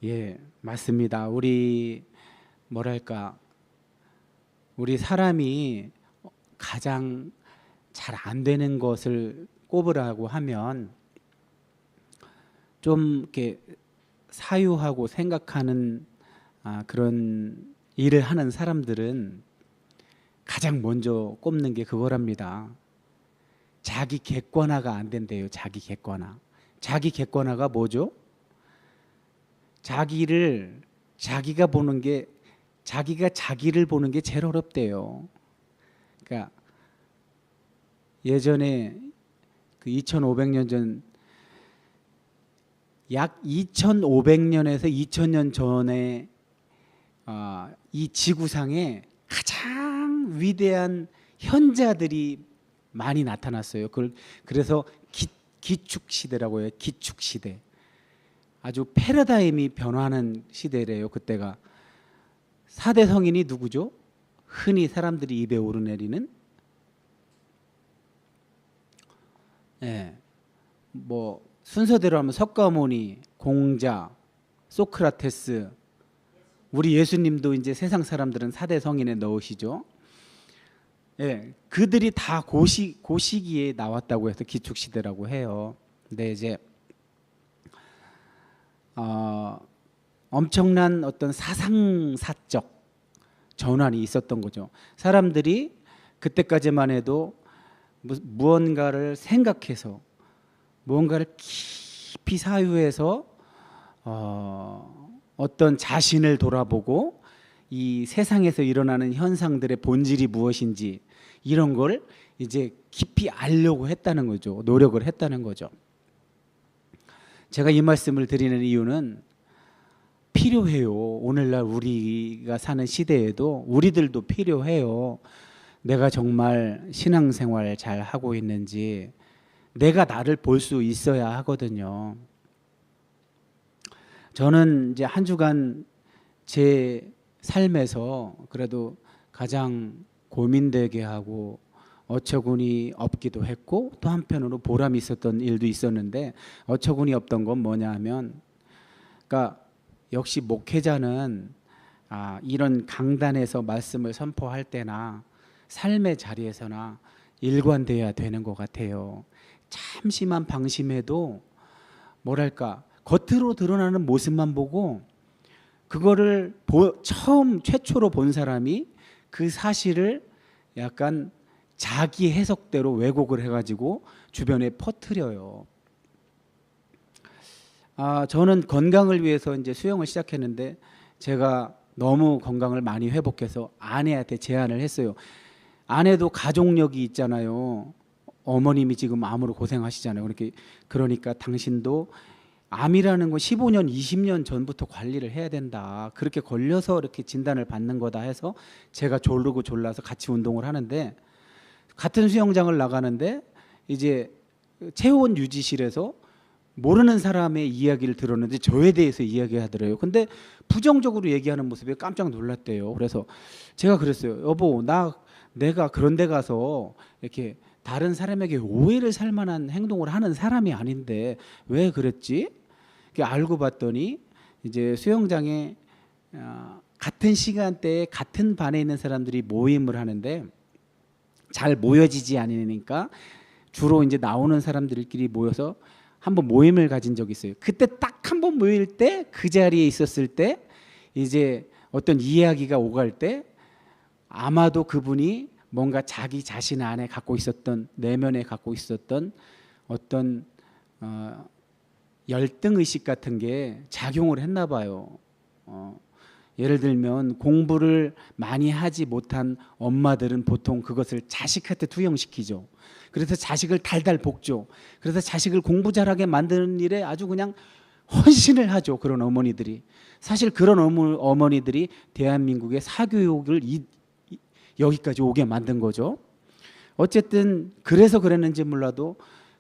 예, 맞습니다. 뭐랄까, 우리 사람이 가장 잘 안 되는 것을 꼽으라고 하면 좀 이렇게 사유하고 생각하는 그런 일을 하는 사람들은 가장 먼저 꼽는 게 그거랍니다. 자기 객관화가 안 된대요. 자기 객관화. 자기 객관화가 뭐죠? 자기가 보는 게, 자기가 자기를 보는 게 제일 어렵대요. 그러니까 예전에 그 2500년 전, 약 2500년에서 2000년 전에 이 지구상에 가장 위대한 현자들이 많이 나타났어요. 그래서 기축 시대라고 해요. 기축 시대. 아주 패러다임이 변화하는 시대래요. 그때가 4대 성인이 누구죠? 흔히 사람들이 입에 오르내리는 뭐 순서대로 하면 석가모니, 공자, 소크라테스, 우리 예수님도 이제 세상 사람들은 4대 성인에 넣으시죠. 그들이 다 고시기에 나왔다고 해서 기축시대라고 해요. 근데 이제 엄청난 어떤 사상사적 전환이 있었던 거죠. 사람들이 그때까지만 해도 무언가를 생각해서 무언가를 깊이 사유해서 어떤 자신을 돌아보고 이 세상에서 일어나는 현상들의 본질이 무엇인지 이런 걸 이제 깊이 알려고 했다는 거죠. 노력을 했다는 거죠. 제가 이 말씀을 드리는 이유는 필요해요. 오늘날 우리가 사는 시대에도 우리들도 필요해요. 내가 정말 신앙생활 잘 하고 있는지 내가 나를 볼 수 있어야 하거든요. 저는 이제 한 주간 제 삶에서 그래도 가장 고민되게 하고 어처구니 없기도 했고 또 한편으로 보람이 있었던 일도 있었는데, 어처구니 없던 건 뭐냐 하면, 그러니까 역시 목회자는 이런 강단에서 말씀을 선포할 때나 삶의 자리에서나 일관돼야 되는 것 같아요. 잠시만 방심해도 뭐랄까 겉으로 드러나는 모습만 보고 그거를 최초로 본 사람이 그 사실을 약간 자기 해석대로 왜곡을 해가지고 주변에 퍼뜨려요. 저는 건강을 위해서 이제 수영을 시작했는데 제가 너무 건강을 많이 회복해서 아내한테 제안을 했어요. 아내도 가족력이 있잖아요. 어머님이 지금 암으로 고생하시잖아요. 그러니까 당신도 암이라는 건 15년, 20년 전부터 관리를 해야 된다. 그렇게 걸려서 이렇게 진단을 받는 거다 해서 제가 졸르고 졸라서 같이 운동을 하는데, 같은 수영장을 나가는데 이제 체온 유지실에서 모르는 사람의 이야기를 들었는데 저에 대해서 이야기하더래요. 근데 부정적으로 얘기하는 모습에 깜짝 놀랐대요. 그래서 제가 그랬어요. 여보, 내가 그런 데 가서 이렇게 다른 사람에게 오해를 살 만한 행동을 하는 사람이 아닌데 왜 그랬지? 알고 봤더니 이제 수영장에 같은 시간대에 같은 반에 있는 사람들이 모임을 하는데 잘 모여지지 않으니까 주로 이제 나오는 사람들끼리 모여서 한번 모임을 가진 적이 있어요. 그때 딱 한 번 모일 때 그 자리에 있었을 때 이제 어떤 이야기가 오갈 때 아마도 그분이 뭔가 자기 자신 안에 갖고 있었던, 내면에 갖고 있었던 어떤 열등의식 같은 게 작용을 했나 봐요. 예를 들면 공부를 많이 하지 못한 엄마들은 보통 그것을 자식한테 투영시키죠. 그래서 자식을 달달 볶죠. 그래서 자식을 공부 잘하게 만드는 일에 아주 그냥 헌신을 하죠. 그런 어머니들이. 사실 그런 어머니들이 대한민국의 사교육을 여기까지 오게 만든 거죠. 어쨌든 그래서 그랬는지 몰라도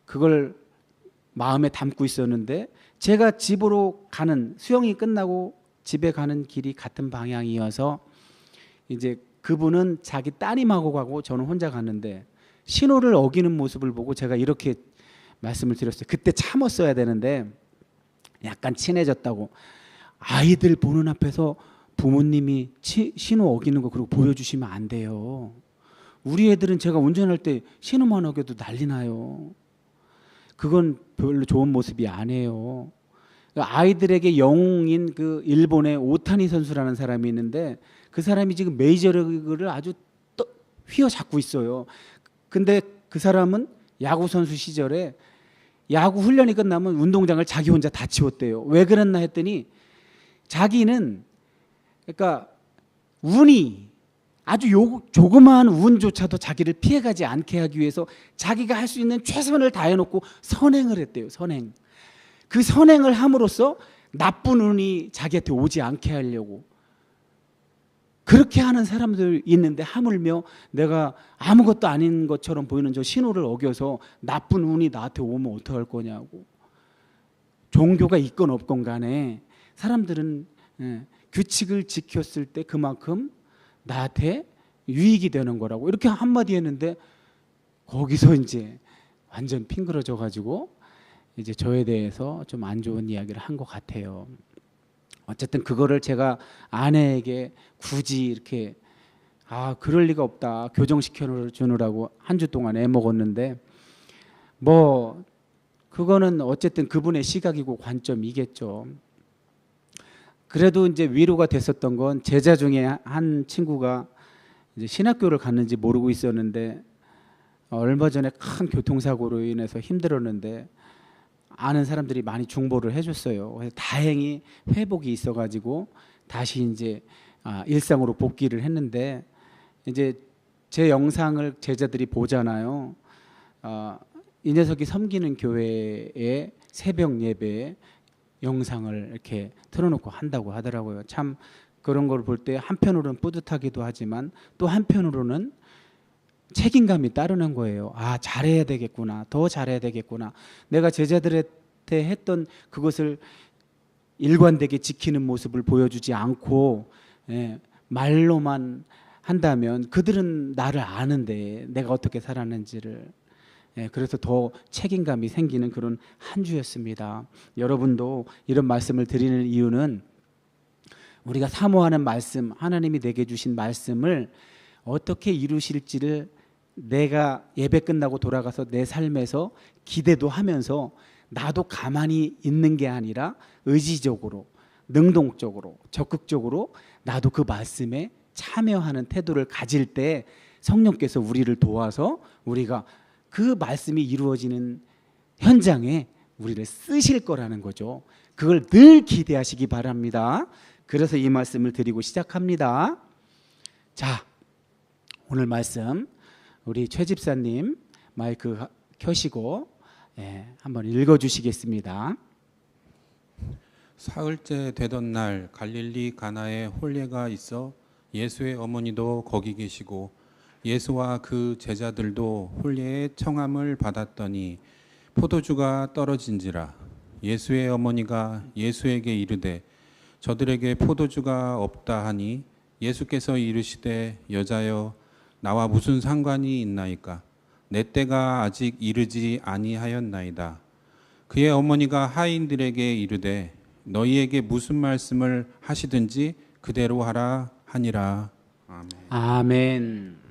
그걸 마음에 담고 있었는데, 제가 집으로 가는, 수영이 끝나고 집에 가는 길이 같은 방향이어서 이제 그분은 자기 따님하고 가고 저는 혼자 갔는데 신호를 어기는 모습을 보고 제가 이렇게 말씀을 드렸어요. 그때 참았어야 되는데 약간 친해졌다고. 아이들 보는 앞에서 부모님이 신호 어기는 거 그리고 보여주시면 안 돼요. 우리 애들은 제가 운전할 때 신호만 어겨도 난리 나요. 그건 별로 좋은 모습이 아니에요. 아이들에게 영웅인 그 일본의 오타니 선수라는 사람이 있는데 그 사람이 지금 메이저리그를 아주 휘어잡고 있어요. 근데 그 사람은 야구 선수 시절에 야구 훈련이 끝나면 운동장을 자기 혼자 다 치웠대요. 왜 그랬나 했더니 자기는 그러니까 운이 아주 조그마한 운조차도 자기를 피해가지 않게 하기 위해서 자기가 할 수 있는 최선을 다해놓고 선행을 했대요. 선행. 그 선행을 함으로써 나쁜 운이 자기한테 오지 않게 하려고 그렇게 하는 사람들 있는데 하물며 내가 아무것도 아닌 것처럼 보이는 저 신호를 어겨서 나쁜 운이 나한테 오면 어떡할 거냐고. 종교가 있건 없건 간에 사람들은 규칙을 지켰을 때 그만큼 나한테 유익이 되는 거라고 이렇게 한마디 했는데 거기서 이제 완전 핑그러져 가지고 이제 저에 대해서 좀 안 좋은 이야기를 한 것 같아요. 어쨌든 그거를 제가 아내에게 굳이 이렇게 그럴 리가 없다 교정시켜 주느라고 한 주 동안 애먹었는데 뭐 그거는 어쨌든 그분의 시각이고 관점이겠죠. 그래도 이제 위로가 됐었던 건 제자 중에 한 친구가 이제 신학교를 갔는지 모르고 있었는데 얼마 전에 큰 교통사고로 인해서 힘들었는데 아는 사람들이 많이 중보를 해줬어요. 그래서 다행히 회복이 있어가지고 다시 이제 일상으로 복귀를 했는데 이제 제 영상을 제자들이 보잖아요. 이 녀석이 섬기는 교회의 새벽 예배에 영상을 이렇게 틀어놓고 한다고 하더라고요. 참 그런 걸 볼 때 한편으로는 뿌듯하기도 하지만 또 한편으로는 책임감이 따르는 거예요. 잘해야 되겠구나. 더 잘해야 되겠구나. 내가 제자들한테 했던 그것을 일관되게 지키는 모습을 보여주지 않고 말로만 한다면 그들은 나를 아는데 내가 어떻게 살았는지를 그래서 더 책임감이 생기는 그런 한 주였습니다. 여러분도 이런 말씀을 드리는 이유는 우리가 사모하는 말씀, 하나님이 내게 주신 말씀을 어떻게 이루실지를 내가 예배 끝나고 돌아가서 내 삶에서 기대도 하면서 나도 가만히 있는 게 아니라 의지적으로, 능동적으로, 적극적으로 나도 그 말씀에 참여하는 태도를 가질 때 성령께서 우리를 도와서 우리가 그 말씀이 이루어지는 현장에 우리를 쓰실 거라는 거죠. 그걸 늘 기대하시기 바랍니다. 그래서 이 말씀을 드리고 시작합니다. 자, 오늘 말씀 우리 최 집사님 마이크 켜시고 한번 읽어주시겠습니다. 사흘째 되던 날 갈릴리 가나에 혼례가 있어 예수의 어머니도 거기 계시고 예수와 그 제자들도 혼례의 청함을 받았더니 포도주가 떨어진지라. 예수의 어머니가 예수에게 이르되 저들에게 포도주가 없다 하니 예수께서 이르시되 여자여 나와 무슨 상관이 있나이까? 내 때가 아직 이르지 아니하였나이다. 그의 어머니가 하인들에게 이르되 너희에게 무슨 말씀을 하시든지 그대로 하라 하니라. 아멘. 아멘.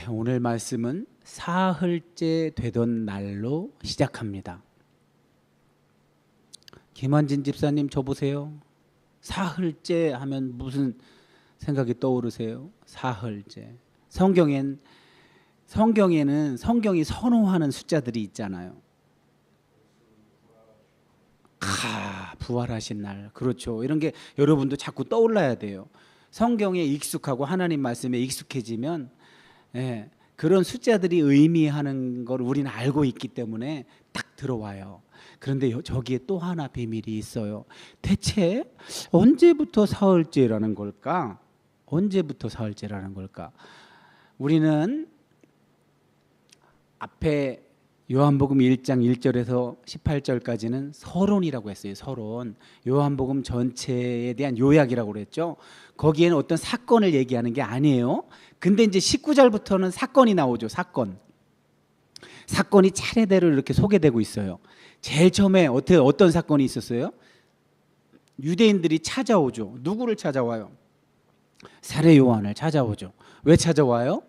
오늘 말씀은 사흘째 되던 날로 시작합니다. 김한진 집사님 저 보세요. 사흘째 하면 무슨 생각이 떠오르세요? 사흘째. 성경에는 성경이 선호하는 숫자들이 있잖아요. 부활하신 날. 그렇죠. 이런 게 여러분도 자꾸 떠올라야 돼요. 성경에 익숙하고 하나님 말씀에 익숙해지면 그런 숫자들이 의미하는 걸 우리는 알고 있기 때문에 딱 들어와요. 그런데 저기에 또 하나 비밀이 있어요. 대체 언제부터 사흘째라는 걸까? 언제부터 사흘째라는 걸까? 우리는 앞에 요한복음 1장 1절에서 18절까지는 서론이라고 했어요. 서론. 요한복음 전체에 대한 요약이라고 그랬죠. 거기에는 어떤 사건을 얘기하는 게 아니에요. 근데 이제 19절부터는 사건이 나오죠. 사건이 차례대로 이렇게 소개되고 있어요. 제일 처음에 어떤 사건이 있었어요? 유대인들이 찾아오죠. 누구를 찾아와요? 사례 요한을 찾아오죠. 왜 찾아와요?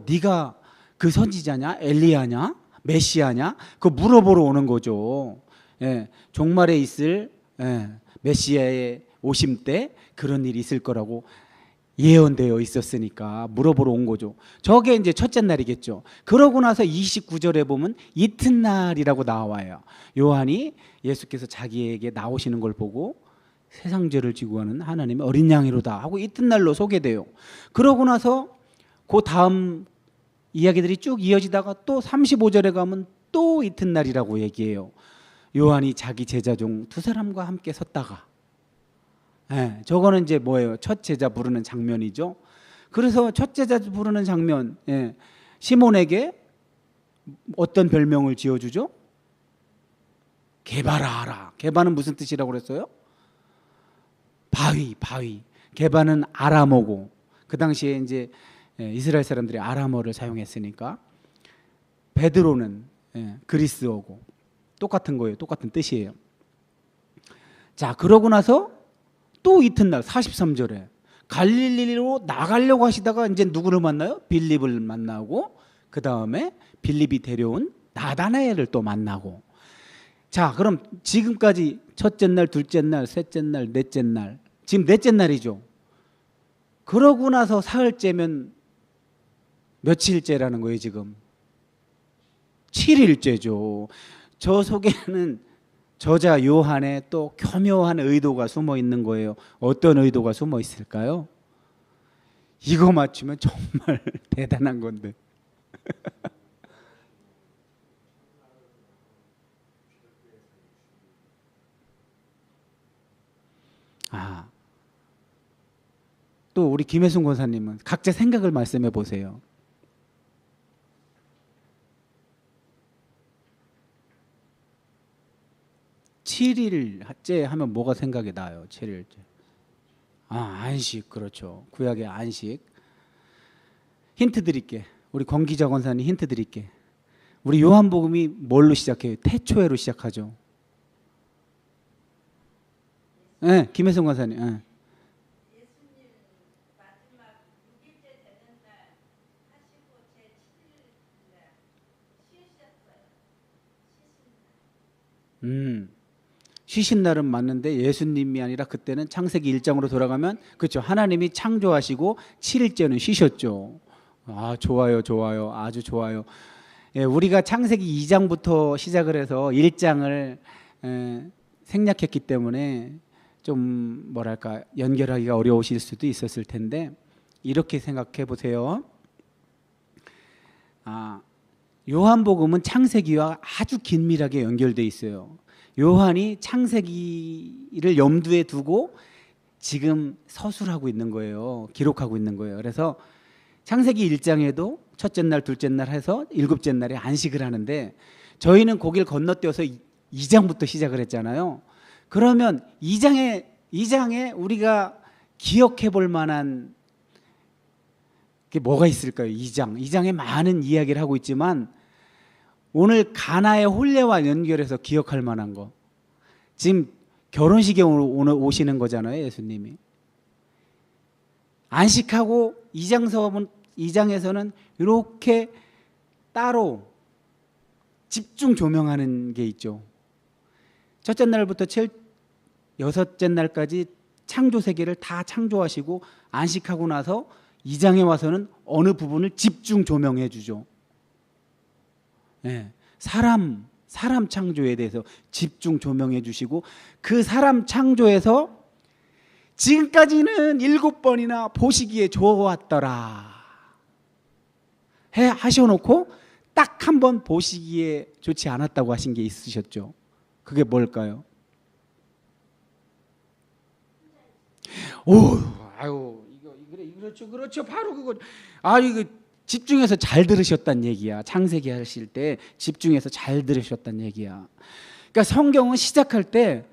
네가 그 선지자냐? 엘리야냐? 메시아냐? 그거 물어보러 오는 거죠. 예, 종말에 있을 메시아의 오심 때 그런 일이 있을 거라고 예언되어 있었으니까 물어보러 온 거죠. 저게 이제 첫째 날이겠죠. 그러고 나서 29절에 보면 이튿날이라고 나와요. 요한이 예수께서 자기에게 나오시는 걸 보고 세상 죄를 지고 가는 하나님의 어린 양이로다 하고 이튿날로 소개돼요. 그러고 나서 그 다음 이야기들이 쭉 이어지다가 또 35절에 가면 또 이튿날이라고 얘기해요. 요한이 자기 제자 중 두 사람과 함께 섰다가, 저거는 이제 뭐예요? 첫 제자 부르는 장면이죠. 그래서 첫 제자 부르는 장면, 시몬에게 어떤 별명을 지어주죠? 게바라라. 게바는 무슨 뜻이라고 그랬어요? 바위. 게바는 아람어고, 그 당시에 이제 이스라엘 사람들이 아람어를 사용했으니까, 베드로는 그리스어고, 똑같은 거예요. 똑같은 뜻이에요. 자, 그러고 나서 또 이튿날 43절에 갈릴리로 나가려고 하시다가 이제 누구를 만나요? 빌립을 만나고, 그 다음에 빌립이 데려온 나다나엘을 또 만나고. 자, 그럼 지금까지 첫째 날, 둘째 날, 셋째 날, 넷째 날, 지금 넷째 날이죠. 그러고 나서 사흘째면 며칠째라는 거예요? 지금 7일째죠. 저 속에는 저자 요한의 또 교묘한 의도가 숨어 있는 거예요. 어떤 의도가 숨어 있을까요? 이거 맞추면 정말 대단한 건데. 또 우리 김혜순 권사님은 각자 생각을 말씀해 보세요. (7일째) 하면 뭐가 생각이 나요? 7일째. 안식. 그렇죠. 구약의 안식. 힌트 드릴게. 우리 권기자 권사님 힌트 드릴게. 우리 요한복음이 뭘로 시작해요? 태초에로 시작하죠. 네, 김혜성 권사님. 네. 예수님 마지막 6일째 되는 날 하시고 제7일 날 쉬셨어요. 쉬신 날. 쉬신 날은 맞는데 예수님이 아니라 그때는 창세기 1장으로 돌아가면, 그렇죠, 하나님이 창조하시고 7일째는 쉬셨죠. 좋아요. 아주 좋아요. 우리가 창세기 2장부터 시작을 해서 1장을 생략했기 때문에 좀 뭐랄까 연결하기가 어려우실 수도 있었을 텐데, 이렇게 생각해 보세요. 요한복음은 창세기와 아주 긴밀하게 연결돼 있어요. 요한이 창세기를 염두에 두고 지금 서술하고 있는 거예요. 기록하고 있는 거예요. 그래서 창세기 1장에도 첫째 날, 둘째 날 해서 일곱째 날에 안식을 하는데, 저희는 거길 건너뛰어서 2장부터 시작을 했잖아요. 그러면 2장에 우리가 기억해 볼 만한 게 뭐가 있을까요? 2장에 많은 이야기를 하고 있지만, 오늘 가나의 혼례와 연결해서 기억할 만한 거, 지금 결혼식에 오늘 오시는 거잖아요. 예수님이 안식하고 2장에서는 이렇게 따로 집중 조명하는 게 있죠. 첫째 날부터 여섯째 날까지 창조 세계를 다 창조하시고 안식하고 나서 2장에 와서는 어느 부분을 집중 조명해 주죠. 사람 창조에 대해서 집중 조명해 주시고, 그 사람 창조에서 지금까지는 7번이나 보시기에 좋았더라 하셔놓고 딱 한 번 보시기에 좋지 않았다고 하신 게 있으셨죠. 그게 뭘까요? 그렇죠. 바로 그거. 이거 집중해서 잘 들으셨단 얘기야. 창세기 하실 때 집중해서 잘 들으셨단 얘기야. 그러니까 성경은 시작할 때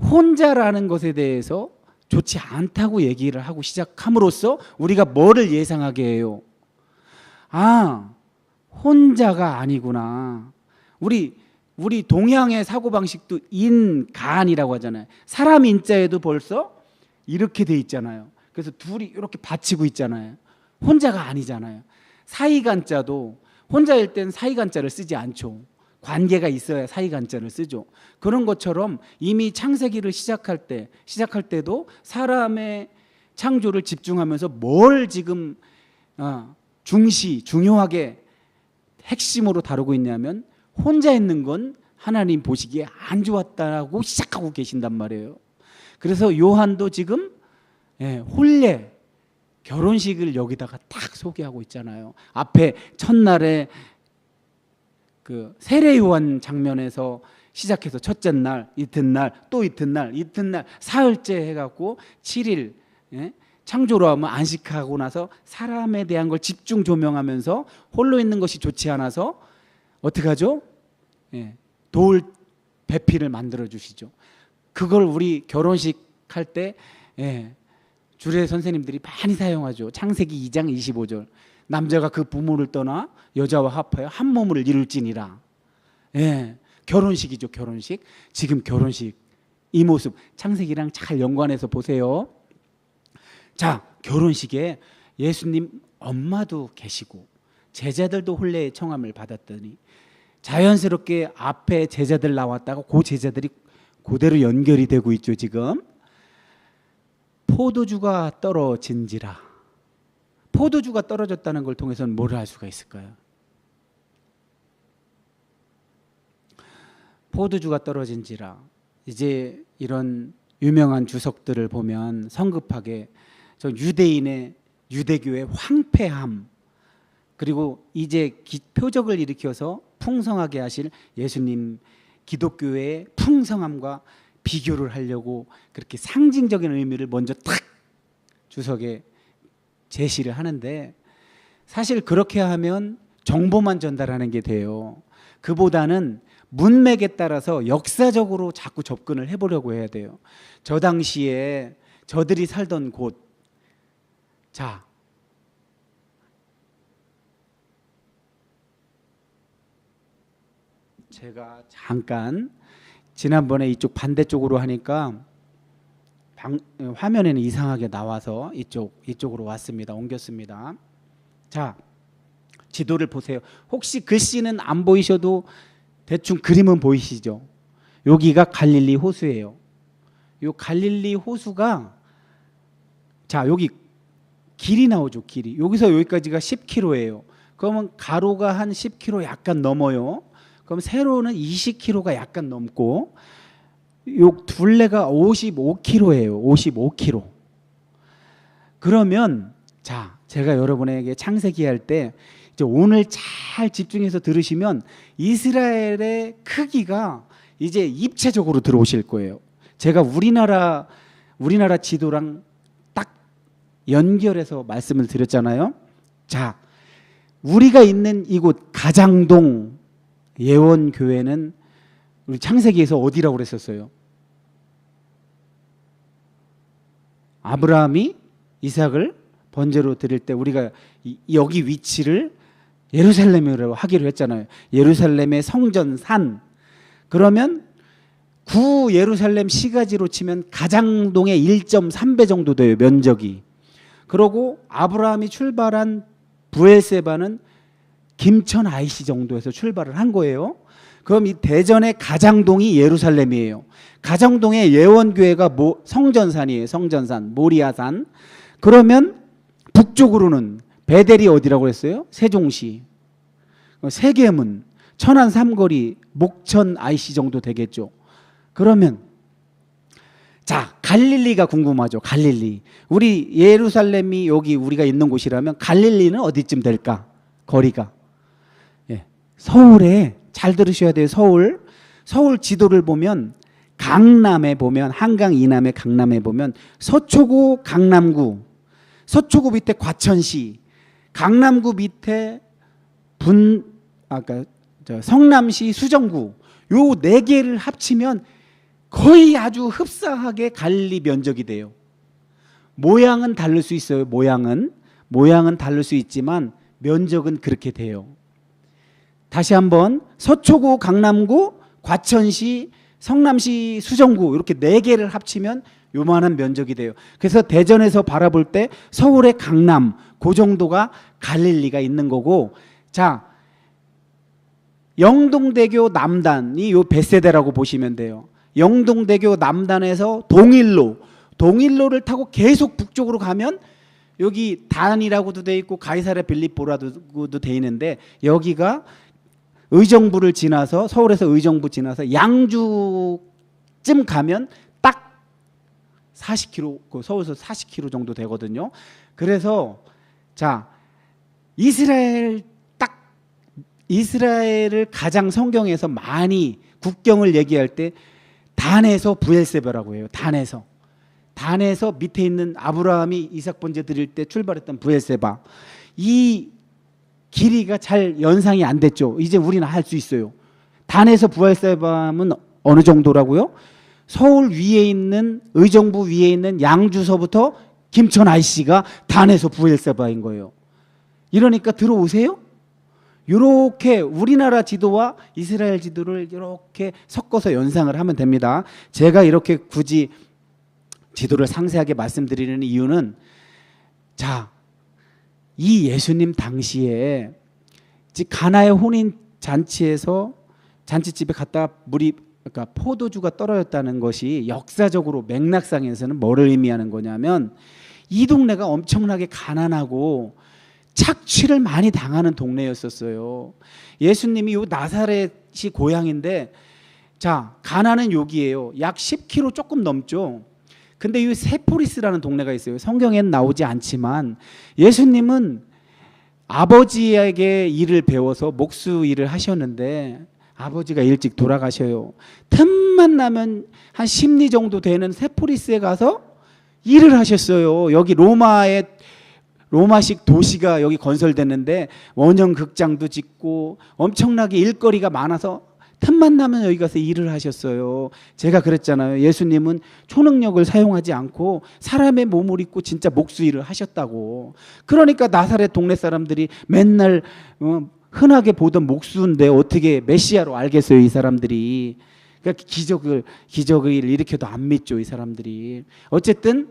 혼자라는 것에 대해서 좋지 않다고 얘기를 하고 시작함으로써 우리가 뭐를 예상하게 해요? 혼자가 아니구나. 우리 우리 동양의 사고방식도 인간이라고 하잖아요. 사람 인자에도 벌써 이렇게 돼 있잖아요. 그래서 둘이 이렇게 받치고 있잖아요. 혼자가 아니잖아요. 사이간자도 혼자일 땐 사이간자를 쓰지 않죠. 관계가 있어야 사이간자를 쓰죠. 그런 것처럼 이미 창세기를 시작할 때도 사람의 창조를 집중하면서 뭘 지금 중요하게 핵심으로 다루고 있냐면 혼자 있는 건 하나님 보시기에 안 좋았다고 시작하고 계신단 말이에요. 그래서 요한도 지금 혼례 결혼식을 여기다가 딱 소개하고 있잖아요. 앞에 첫날에 그 세례 요한 장면에서 시작해서 첫째 날, 이튿날, 또 이튿날, 사흘째 해갖고 7일 창조로 하면 안식하고 나서 사람에 대한 걸 집중 조명하면서 홀로 있는 것이 좋지 않아서 어떻게 하죠? 돌 배필을 만들어 주시죠. 그걸 우리 결혼식 할 때 주례 선생님들이 많이 사용하죠. 창세기 2장 25절. 남자가 그 부모를 떠나 여자와 합하여 한 몸을 이룰지니라. 결혼식이죠. 결혼식. 지금 결혼식 이 모습 창세기랑 잘 연관해서 보세요. 자, 결혼식에 예수님 엄마도 계시고 제자들도 혼례의 청함을 받았더니 자연스럽게 앞에 제자들 나왔다가 그 제자들이 그대로 연결이 되고 있죠. 지금 포도주가 떨어진지라. 포도주가 떨어졌다는 걸 통해서는 뭘 알 수가 있을까요? 포도주가 떨어진지라. 이제 이런 유명한 주석들을 보면 성급하게 저 유대인의 유대교의 황폐함, 그리고 이제 표적을 일으켜서 풍성하게 하실 예수님 기독교의 풍성함과 비교를 하려고 그렇게 상징적인 의미를 먼저 탁 주석에 제시를 하는데, 사실 그렇게 하면 정보만 전달하는 게 돼요. 그보다는 문맥에 따라서 역사적으로 자꾸 접근을 해보려고 해야 돼요. 저 당시에 저들이 살던 곳, 자, 제가 잠깐 지난번에 이쪽 반대쪽으로 하니까 화면에는 이상하게 나와서 이쪽으로 왔습니다. 옮겼습니다. 자, 지도를 보세요. 혹시 글씨는 안 보이셔도 대충 그림은 보이시죠? 여기가 갈릴리 호수예요. 요 갈릴리 호수가, 자, 여기 길이 나오죠. 길이. 여기서 여기까지가 10km예요. 그러면 가로가 한 10km 약간 넘어요. 그럼 세로는 20km가 약간 넘고, 요 둘레가 55km예요. 55km. 그러면 자, 제가 여러분에게 창세기 할 때 이제 오늘 잘 집중해서 들으시면 이스라엘의 크기가 이제 입체적으로 들어오실 거예요. 제가 우리나라 지도랑 딱 연결해서 말씀을 드렸잖아요. 자, 우리가 있는 이곳 가장동 예원교회는 우리 창세기에서 어디라고 그랬었어요? 아브라함이 이삭을 번제로 드릴 때 우리가 여기 위치를 예루살렘이라고 하기로 했잖아요. 예루살렘의 성전산. 그러면 구 예루살렘 시가지로 치면 가장동의 1.3배 정도 돼요, 면적이. 그러고 아브라함이 출발한 브엘세바는 김천 IC 정도에서 출발을 한 거예요. 그럼 이 대전의 가장동이 예루살렘이에요. 가장동의 예원교회가 성전산이에요. 성전산, 모리아산. 그러면 북쪽으로는 베델이 어디라고 했어요? 세종시, 세계문, 천안 삼거리, 목천 IC 정도 되겠죠. 그러면 자, 갈릴리가 궁금하죠. 갈릴리. 우리 예루살렘이 여기 우리가 있는 곳이라면 갈릴리는 어디쯤 될까? 거리가. 서울에, 잘 들으셔야 돼요. 서울 지도를 보면 강남에 보면, 한강 이남의 강남에 보면 서초구 강남구, 서초구 밑에 과천시, 강남구 밑에 성남시 수정구, 요 네 개를 합치면 거의 아주 흡사하게 갈릴리 면적이 돼요. 모양은 다를 수 있어요. 모양은 다를 수 있지만 면적은 그렇게 돼요. 다시 한번 서초구 강남구 과천시, 성남시 수정구 이렇게 4개를 합치면 요만한 면적이 돼요. 그래서 대전에서 바라볼 때 서울의 강남 그 정도가 갈릴리가 있는 거고, 자, 영동대교 남단이 요 벳세다라고 보시면 돼요. 영동대교 남단에서 동일로를 타고 계속 북쪽으로 가면 여기 단이라고도 돼 있고 가이사랴 빌립보라고도 돼 있는데, 여기가 의정부를 지나서, 서울에서 의정부 지나서 양주쯤 가면 딱 40km, 서울에서 40km 정도 되거든요. 그래서 자, 이스라엘을 가장 성경에서 많이 국경을 얘기할 때 단에서 브엘세바라고 해요. 단에서 밑에 있는 아브라함이 이삭 번제 드릴 때 출발했던 브엘세바, 이 길이가 잘 연상이 안 됐죠. 이제 우리는 할 수 있어요. 단에서 브엘세바는 어느 정도라고요? 서울 위에 있는, 의정부 위에 있는 양주서부터 김천 IC가 단에서 브엘세바인 거예요. 이러니까 들어오세요? 이렇게 우리나라 지도와 이스라엘 지도를 이렇게 섞어서 연상을 하면 됩니다. 제가 이렇게 굳이 지도를 상세하게 말씀드리는 이유는, 자, 이 예수님 당시에 가나의 혼인 잔치에서 잔치집에 갔다가 그러니까 포도주가 떨어졌다는 것이 역사적으로 맥락상에서는 뭐를 의미하는 거냐면, 이 동네가 엄청나게 가난하고 착취를 많이 당하는 동네였었어요. 예수님이 요 나사렛이 고향인데, 자, 가나는 여기예요. 약 10km 조금 넘죠. 근데 이 세포리스라는 동네가 있어요. 성경에는 나오지 않지만 예수님은 아버지에게 일을 배워서 목수 일을 하셨는데, 아버지가 일찍 돌아가셔요. 틈만 나면 한 10리 정도 되는 세포리스에 가서 일을 하셨어요. 여기 로마식 도시가 여기 건설됐는데 원형 극장도 짓고 엄청나게 일거리가 많아서 틈만 나면 여기 가서 일을 하셨어요. 제가 그랬잖아요. 예수님은 초능력을 사용하지 않고 사람의 몸을 입고 진짜 목수 일을 하셨다고. 그러니까 나사렛 동네 사람들이 맨날 흔하게 보던 목수인데 어떻게 메시아로 알겠어요, 이 사람들이. 그러니까 기적을 일으켜도 안 믿죠, 이 사람들이. 어쨌든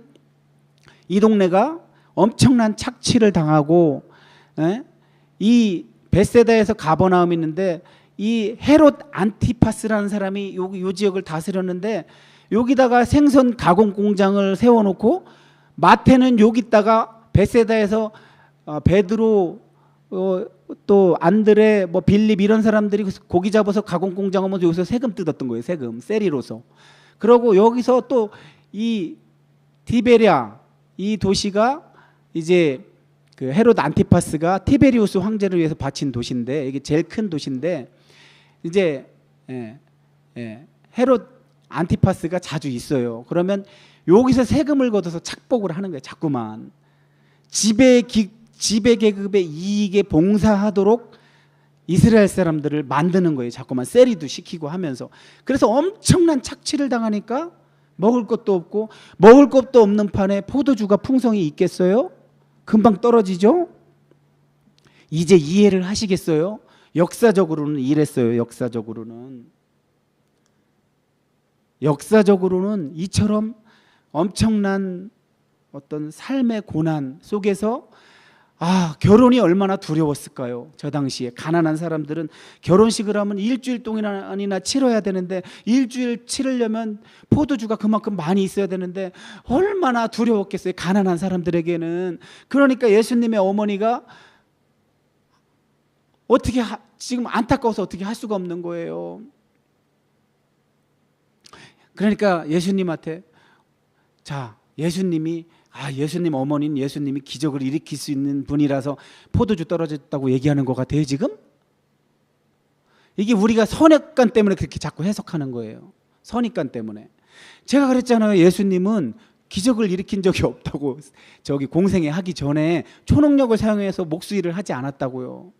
이 동네가 엄청난 착취를 당하고, 이 벳세다에서 가버나움이 있는데, 이 헤롯 안티파스라는 사람이 요 지역을 다스렸는데, 여기다가 생선 가공 공장을 세워놓고, 마태는 여기다가 벳세다에서 베드로, 또 안드레, 뭐 빌립 이런 사람들이 고기 잡아서 가공 공장하면서 여기서 세금 뜯었던 거예요. 세금 세리로서. 그러고 여기서 또 이 티베리아, 이 도시가 이제 그 헤롯 안티파스가 티베리우스 황제를 위해서 바친 도시인데, 이게 제일 큰 도시인데, 이제 헤롯 안티파스가 자주 있어요. 그러면 여기서 세금을 걷어서 착복을 하는 거예요. 자꾸만 지배 계급의 이익에 봉사하도록 이스라엘 사람들을 만드는 거예요. 자꾸만 세리도 시키고 하면서. 그래서 엄청난 착취를 당하니까 먹을 것도 없고, 먹을 것도 없는 판에 포도주가 풍성이 있겠어요? 금방 떨어지죠? 이제 이해를 하시겠어요? 역사적으로는 이랬어요. 역사적으로는 이처럼 엄청난 어떤 삶의 고난 속에서, 결혼이 얼마나 두려웠을까요? 저 당시에 가난한 사람들은 결혼식을 하면 일주일 동안이나 치러야 되는데, 일주일 치르려면 포도주가 그만큼 많이 있어야 되는데 얼마나 두려웠겠어요, 가난한 사람들에게는. 그러니까 예수님의 어머니가 지금 안타까워서 어떻게 할 수가 없는 거예요. 그러니까 예수님한테, 예수님 어머니는 예수님이 기적을 일으킬 수 있는 분이라서 포도주 떨어졌다고 얘기하는 것 같아요, 지금? 이게 우리가 선입관 때문에 그렇게 자꾸 해석하는 거예요. 선입관 때문에. 제가 그랬잖아요. 예수님은 기적을 일으킨 적이 없다고. 공생애 하기 전에 초능력을 사용해서 목수 일을 하지 않았다고요.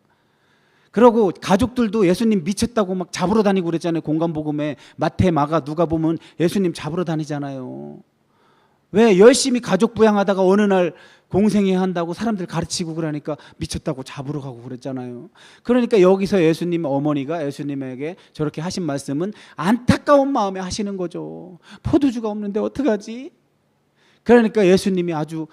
그러고 가족들도 예수님 미쳤다고 막 잡으러 다니고 그랬잖아요. 공간복음에 마태, 마가, 누가 보면 예수님 잡으러 다니잖아요. 왜? 열심히 가족 부양하다가 어느 날 공생애 한다고 사람들 가르치고 그러니까 미쳤다고 잡으러 가고 그랬잖아요. 그러니까 여기서 예수님 어머니가 예수님에게 저렇게 하신 말씀은 안타까운 마음에 하시는 거죠. 포도주가 없는데 어떡하지? 그러니까 예수님이 아주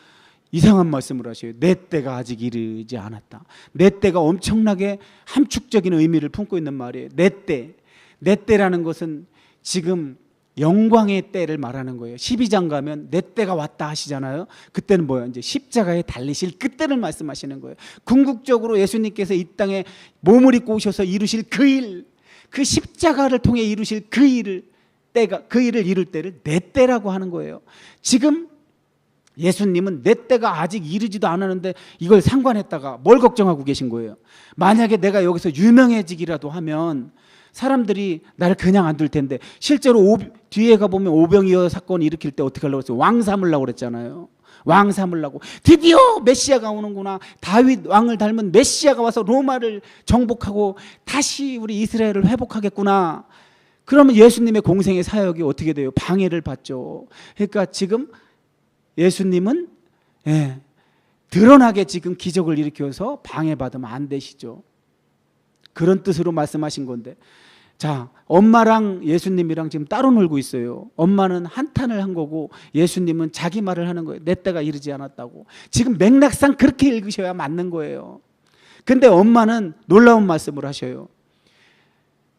이상한 말씀을 하셔요. 내 때가 아직 이르지 않았다. 내 때가 엄청나게 함축적인 의미를 품고 있는 말이에요. 내 때. 내 때라는 것은 지금 영광의 때를 말하는 거예요. 12장 가면 내 때가 왔다 하시잖아요. 그때는 뭐예요? 이제 십자가에 달리실 그때를 말씀하시는 거예요. 궁극적으로 예수님께서 이 땅에 몸을 입고 오셔서 이루실 그 일, 그 십자가를 통해 이루실 그 일을 이룰 때를 내 때라고 하는 거예요. 지금 예수님은 내 때가 아직 이르지도 않았는데 이걸 상관했다가 뭘 걱정하고 계신 거예요? 만약에 내가 여기서 유명해지기라도 하면 사람들이 나를 그냥 안 둘 텐데, 실제로 뒤에 가보면 오병이어 사건 일으킬 때 어떻게 하려고 했어요? 왕 삼으려고 그랬잖아요. 왕 삼으려고. 드디어 메시아가 오는구나. 다윗 왕을 닮은 메시아가 와서 로마를 정복하고 다시 우리 이스라엘을 회복하겠구나. 그러면 예수님의 공생의 사역이 어떻게 돼요? 방해를 받죠. 그러니까 지금 예수님은 드러나게 지금 기적을 일으켜서 방해받으면 안 되시죠. 그런 뜻으로 말씀하신 건데, 자, 엄마랑 예수님이랑 지금 따로 놀고 있어요. 엄마는 한탄을 한 거고 예수님은 자기 말을 하는 거예요. 내 때가 이르지 않았다고. 지금 맥락상 그렇게 읽으셔야 맞는 거예요. 근데 엄마는 놀라운 말씀을 하셔요.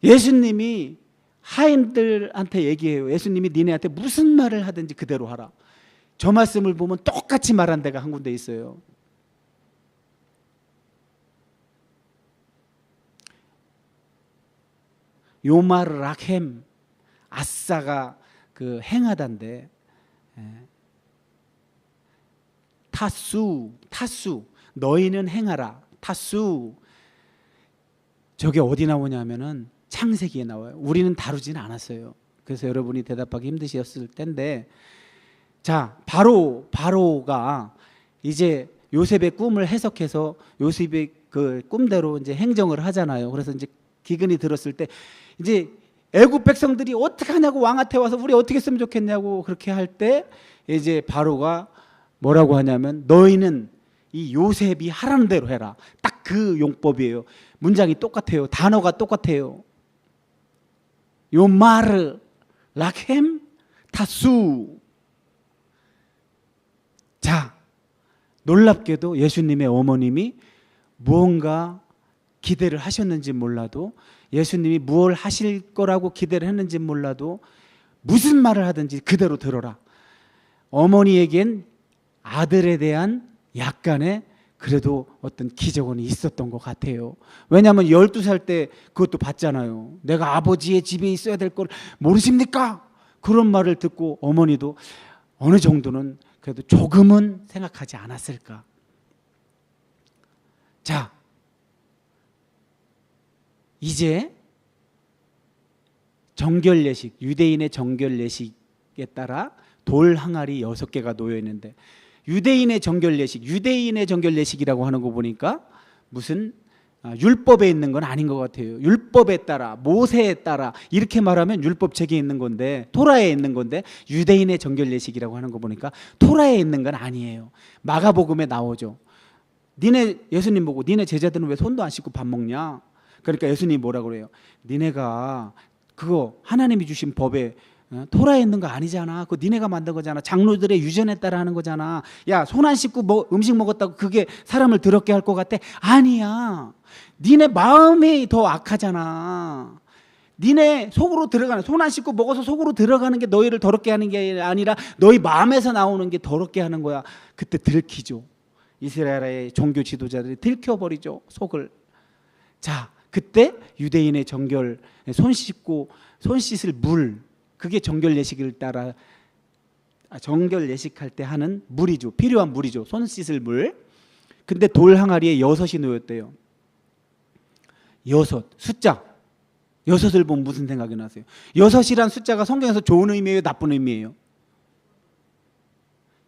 예수님이 하인들한테 얘기해요. 예수님이 니네한테 무슨 말을 하든지 그대로 하라. 저 말씀을 보면 똑같이 말한 데가 한 군데 있어요. 요마르 락햄, 아싸가 그 행하단데, 타수 너희는 행하라. 타수, 저게 어디 나오냐면은 창세기에 나와요. 우리는 다루진 않았어요. 그래서 여러분이 대답하기 힘드셨을 텐데, 자, 바로가 이제 요셉의 꿈을 해석해서 요셉의 그 꿈대로 이제 행정을 하잖아요. 그래서 이제 기근이 들었을 때 이제 애굽 백성들이 어떻게 하냐고 왕한테 와서 우리 어떻게 했으면 좋겠냐고 그렇게 할 때 이제 바로가 뭐라고 하냐면 너희는 이 요셉이 하라는 대로 해라. 딱 그 용법이에요. 문장이 똑같아요. 단어가 똑같아요. 요마르 락햄 타수. 자, 놀랍게도 예수님의 어머님이 무언가 기대를 하셨는지 몰라도, 예수님이 무엇을 하실 거라고 기대를 했는지 몰라도 무슨 말을 하든지 그대로 들어라. 어머니에겐 아들에 대한 약간의 그래도 어떤 기적은 있었던 것 같아요. 왜냐하면 12살 때 그것도 봤잖아요. 내가 아버지의 집에 있어야 될 걸 모르십니까? 그런 말을 듣고 어머니도 어느 정도는 그래도 조금은 생각하지 않았을까. 자, 이제 정결례식, 유대인의 정결례식에 따라 돌 항아리 6개가 놓여 있는데, 유대인의 정결례식이라고 하는 거 보니까 무슨 율법에 있는 건 아닌 것 같아요. 율법에 따라, 모세에 따라 이렇게 말하면 율법책에 있는 건데, 토라에 있는 건데, 유대인의 정결례식이라고 하는 거 보니까 토라에 있는 건 아니에요. 마가복음에 나오죠. 니네 예수님 보고 니네 제자들은 왜 손도 안 씻고 밥 먹냐? 그러니까 예수님이 뭐라 그래요? 니네가 그거 하나님이 주신 법에 토라에 있는 거 아니잖아. 그거 니네가 만든 거잖아. 장로들의 유전에 따라 하는 거잖아. 야, 손 안 씻고 음식 먹었다고 그게 사람을 더럽게 할 것 같아? 아니야. 니네 마음이 더 악하잖아. 니네 속으로 들어가는, 손 안 씻고 먹어서 속으로 들어가는 게 너희를 더럽게 하는 게 아니라 너희 마음에서 나오는 게 더럽게 하는 거야. 그때 들키죠. 이스라엘의 종교 지도자들이 들켜버리죠, 속을. 자, 그때 유대인의 정결, 손 씻을 물, 그게 정결 예식을 따라 정결 예식할 때 하는 물이죠. 필요한 물이죠. 손 씻을 물. 근데 돌 항아리에 6이 놓였대요. 6 숫자. 6을 보면 무슨 생각이 나세요? 6이란 숫자가 성경에서 좋은 의미예요, 나쁜 의미예요?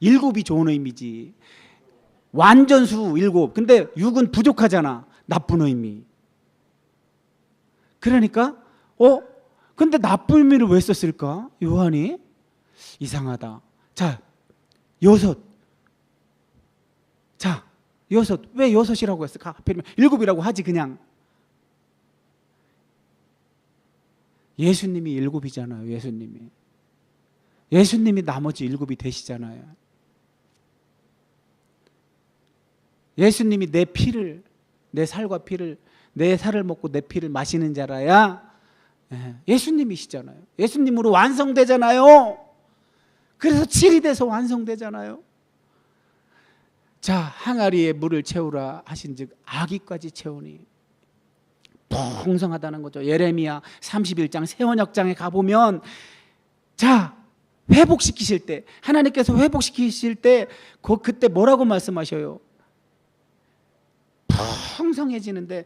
7이 좋은 의미지. 완전수 7. 근데 6은 부족하잖아. 나쁜 의미. 그러니까 근데 나쁜 의미를 왜 썼을까? 요한이 이상하다. 자, 6. 여섯. 왜 여섯이라고 했을까? 하필이면 일곱이라고 하지 그냥. 예수님이 일곱이잖아요. 예수님이 나머지 일곱이 되시잖아요. 예수님이 내 피를, 내 살과 피를, 내 살을 먹고 내 피를 마시는 자라야 예수님이시잖아요. 예수님으로 완성되잖아요. 그래서 7이 돼서 완성되잖아요. 자, 항아리에 물을 채우라 하신즉 아기까지 채우니 풍성하다는 거죠. 예레미야 31장 세원역장에 가보면, 자, 회복시키실 때, 하나님께서 회복시키실 때 그때 뭐라고 말씀하셔요? 풍성해지는데,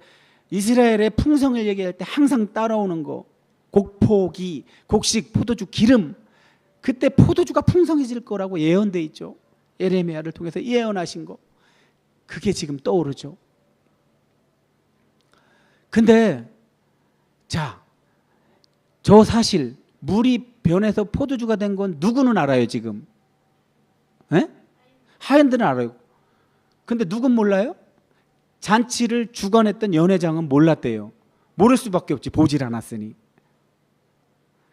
이스라엘의 풍성을 얘기할 때 항상 따라오는 거, 곡포기, 곡식, 포도주, 기름, 그때 포도주가 풍성해질 거라고 예언돼 있죠. 예레미야를 통해서 예언하신 거, 그게 지금 떠오르죠. 근데 자, 저 사실 물이 변해서 포도주가 된 건 누구는 알아요 지금? 하인들은 알아요. 근데 누군 몰라요? 잔치를 주관했던 연회장은 몰랐대요. 모를 수밖에 없지, 보질 않았으니.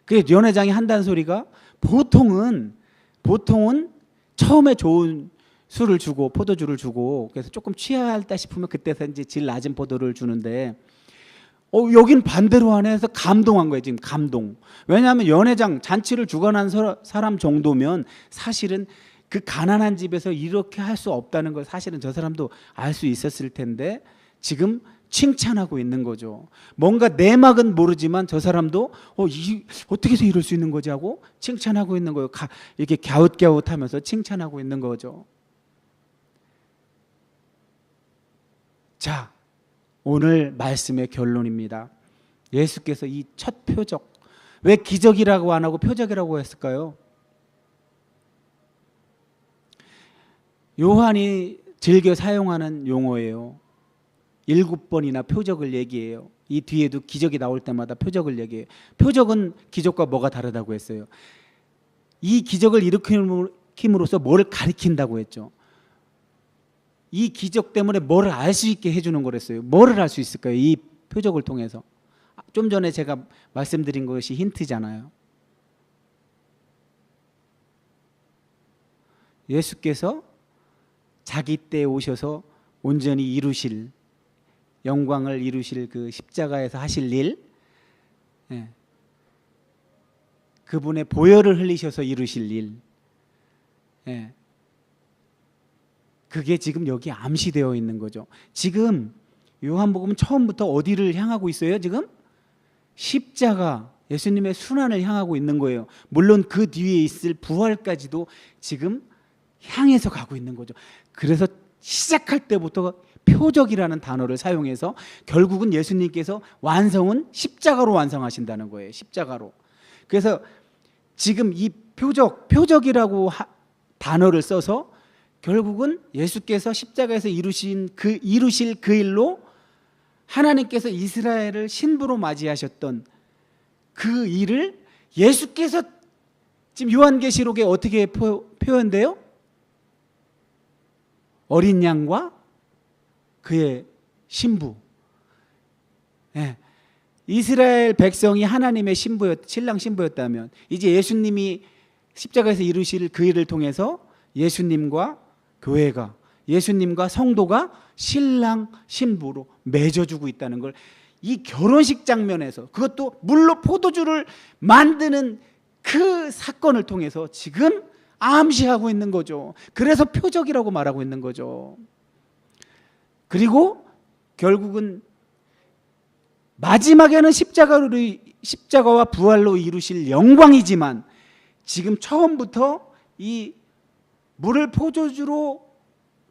그 연회장이 한다는 소리가 보통은 처음에 좋은 술을 주고 포도주를 주고, 그래서 조금 취하다 싶으면 그때서 이제 질 낮은 포도를 주는데, 여긴 반대로 하네 해서 감동한 거예요. 지금 감동. 왜냐하면 연회장 잔치를 주관한 사람 정도면 사실은 그 가난한 집에서 이렇게 할 수 없다는 걸 사실은 저 사람도 알 수 있었을 텐데 지금 칭찬하고 있는 거죠. 뭔가 내막은 모르지만 저 사람도 어떻게 해서 이럴 수 있는 거지 하고 칭찬하고 있는 거예요. 이렇게 갸웃갸웃하면서 칭찬하고 있는 거죠. 자, 오늘 말씀의 결론입니다. 예수께서 이 첫 표적, 왜 기적이라고 안 하고 표적이라고 했을까요? 요한이 즐겨 사용하는 용어예요. 7번이나 표적을 얘기해요. 이 뒤에도 기적이 나올 때마다 표적을 얘기해요. 표적은 기적과 뭐가 다르다고 했어요? 이 기적을 일으킴으로써 뭐를 가리킨다고 했죠. 이 기적 때문에 뭐를 알 수 있게 해주는 거랬어요. 뭐를 알 수 있을까요? 이 표적을 통해서. 좀 전에 제가 말씀드린 것이 힌트잖아요. 예수께서 자기 때에 오셔서 온전히 이루실, 영광을 이루실 그 십자가에서 하실 일, 그분의 보혈을 흘리셔서 이루실 일, 그게 지금 여기 암시되어 있는 거죠. 지금 요한복음은 처음부터 어디를 향하고 있어요? 지금 십자가, 예수님의 순환을 향하고 있는 거예요. 물론 그 뒤에 있을 부활까지도 지금 향해서 가고 있는 거죠. 그래서 시작할 때부터 표적이라는 단어를 사용해서 결국은 예수님께서 완성은 십자가로 완성하신다는 거예요. 십자가로. 그래서 지금 이 표적이라고 단어를 써서 결국은 예수께서 십자가에서 이루실 그 일로 하나님께서 이스라엘을 신부로 맞이하셨던 그 일을 예수께서 지금 요한계시록에 어떻게 표현돼요? 어린 양과 그의 신부. 이스라엘 백성이 하나님의 신랑 신부였다면 이제 예수님이 십자가에서 이루실 그 일을 통해서 예수님과 교회가, 예수님과 성도가 신랑 신부로 맺어주고 있다는 걸 이 결혼식 장면에서, 그것도 물로 포도주를 만드는 그 사건을 통해서 지금 암시하고 있는 거죠. 그래서 표적이라고 말하고 있는 거죠. 그리고 결국은 마지막에는 십자가와 부활로 이루실 영광이지만 지금 처음부터 이 물을 포도주로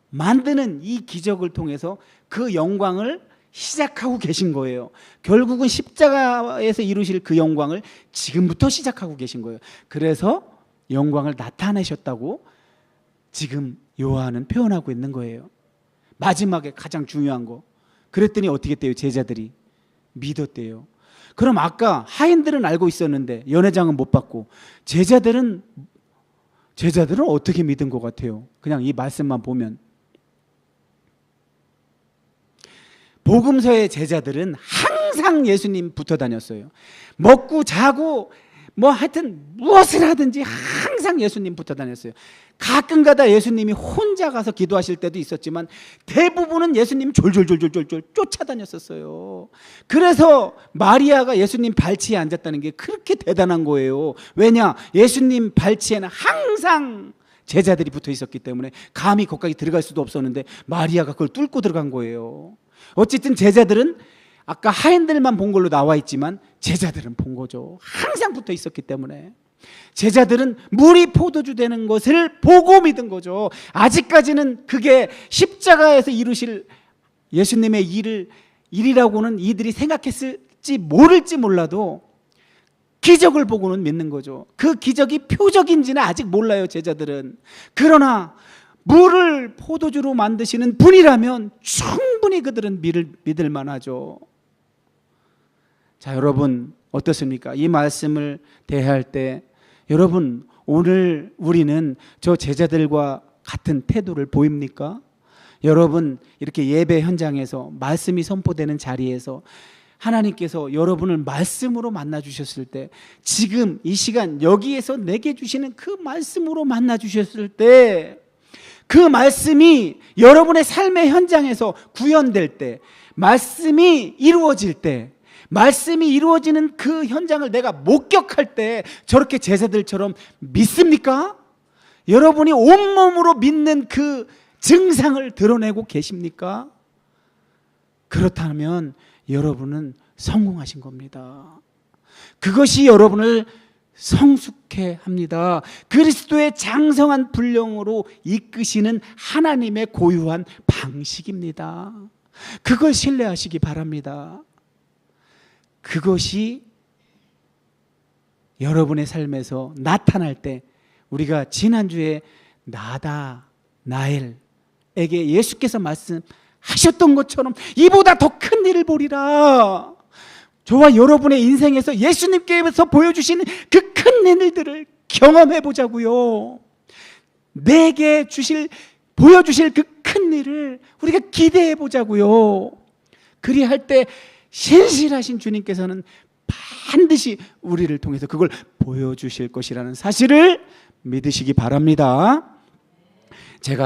만드는 이 기적을 통해서 그 영광을 시작하고 계신 거예요. 결국은 십자가에서 이루실 그 영광을 지금부터 시작하고 계신 거예요. 그래서 영광을 나타내셨다고 지금 요한은 표현하고 있는 거예요. 마지막에 가장 중요한 거. 그랬더니 어떻게 돼요? 제자들이 믿었대요. 그럼 아까 하인들은 알고 있었는데 연회장은 못 받고 제자들은 어떻게 믿은 것 같아요? 그냥 이 말씀만 보면 복음서의 제자들은 항상 예수님 붙어 다녔어요. 먹고 자고 뭐 하여튼 무엇을 하든지 항상 예수님 붙어 다녔어요. 가끔가다 예수님이 혼자 가서 기도하실 때도 있었지만 대부분은 예수님 졸졸졸졸졸 쫓아다녔었어요. 그래서 마리아가 예수님 발치에 앉았다는 게 그렇게 대단한 거예요. 왜냐? 예수님 발치에는 항상 제자들이 붙어 있었기 때문에 감히 거기까지 들어갈 수도 없었는데 마리아가 그걸 뚫고 들어간 거예요. 어쨌든 제자들은 아까 하인들만 본 걸로 나와 있지만 제자들은 본 거죠. 항상 붙어 있었기 때문에 제자들은 물이 포도주 되는 것을 보고 믿은 거죠. 아직까지는 그게 십자가에서 이루실 예수님의 일이라고는 이들이 생각했을지 모를지 몰라도 기적을 보고는 믿는 거죠. 그 기적이 표적인지는 아직 몰라요, 제자들은. 그러나 물을 포도주로 만드시는 분이라면 충분히 그들은 믿을 만하죠. 자, 여러분 어떻습니까? 이 말씀을 대할 때 여러분 오늘 우리는 저 제자들과 같은 태도를 보입니까? 여러분 이렇게 예배 현장에서 말씀이 선포되는 자리에서 하나님께서 여러분을 말씀으로 만나 주셨을 때, 지금 이 시간 여기에서 내게 주시는 그 말씀으로 만나 주셨을 때, 그 말씀이 여러분의 삶의 현장에서 구현될 때, 말씀이 이루어질 때, 말씀이 이루어지는 그 현장을 내가 목격할 때 저렇게 제자들처럼 믿습니까? 여러분이 온몸으로 믿는 그 증상을 드러내고 계십니까? 그렇다면 여러분은 성공하신 겁니다. 그것이 여러분을 성숙해 합니다. 그리스도의 장성한 분량으로 이끄시는 하나님의 고유한 방식입니다. 그걸 신뢰하시기 바랍니다. 그것이 여러분의 삶에서 나타날 때, 우리가 지난주에 나다 나엘에게 예수께서 말씀하셨던 것처럼 이보다 더 큰 일을 보리라. 저와 여러분의 인생에서 예수님께서 보여주시는 그 큰 일들을 경험해 보자고요. 내게 보여주실 그 큰 일을 우리가 기대해 보자고요. 그리할 때 신실하신 주님께서는 반드시 우리를 통해서 그걸 보여주실 것이라는 사실을 믿으시기 바랍니다. 제가